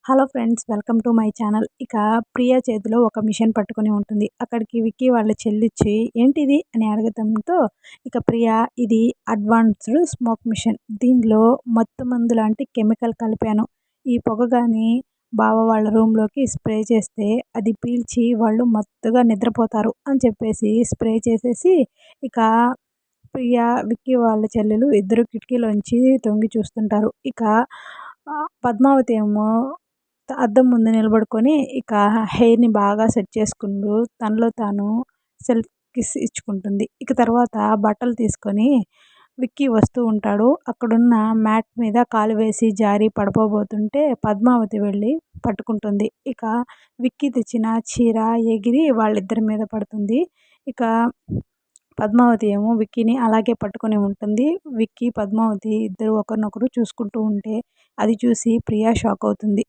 Hello friends, welcome to my channel. ఇక ప్రియా చేతిలో ఒక మిషన్ పట్టుకొని ఉంటుంది. అక్కడికి విక్కీ వాళ్ళ చెల్లిచ్చి ఏంటిది అని అడగటంతో ఇక ప్రియా ఇది అడ్వాన్స్డ్ స్మోక్ మిషన్, దీనిలో మత్తు మందు లాంటి కెమికల్ కలిపాను. ఈ పొగ కానీ బావ వాళ్ళ రూమ్లోకి స్ప్రే చేస్తే అది పీల్చి వాళ్ళు మత్తుగా నిద్రపోతారు అని చెప్పేసి స్ప్రే చేసేసి ఇక ప్రియా విక్కీ వాళ్ళ చెల్లెలు ఇద్దరు కిటికీలోంచి తొంగి చూస్తుంటారు. ఇక పద్మావతి ఏమో అద్దం ముందు నిలబడుకొని ఇక హెయిర్ని బాగా సెట్ చేసుకుంటూ తనలో తాను సెల్ఫ్ కిస్ ఇచ్చుకుంటుంది. ఇక తర్వాత బట్టలు తీసుకొని విక్కీ వస్తూ ఉంటాడు. అక్కడున్న మ్యాట్ మీద కాలు వేసి జారి పడిపోబోతుంటే పద్మావతి వెళ్ళి పట్టుకుంటుంది. ఇక విక్కీ తెచ్చిన చీర ఎగిరి వాళ్ళిద్దరి మీద పడుతుంది. ఇక పద్మావతి ఏమో విక్కీని అలాగే పట్టుకొని ఉంటుంది. విక్కీ పద్మావతి ఇద్దరు ఒకరినొకరు చూసుకుంటూ ఉంటే అది చూసి ప్రియా షాక్ అవుతుంది.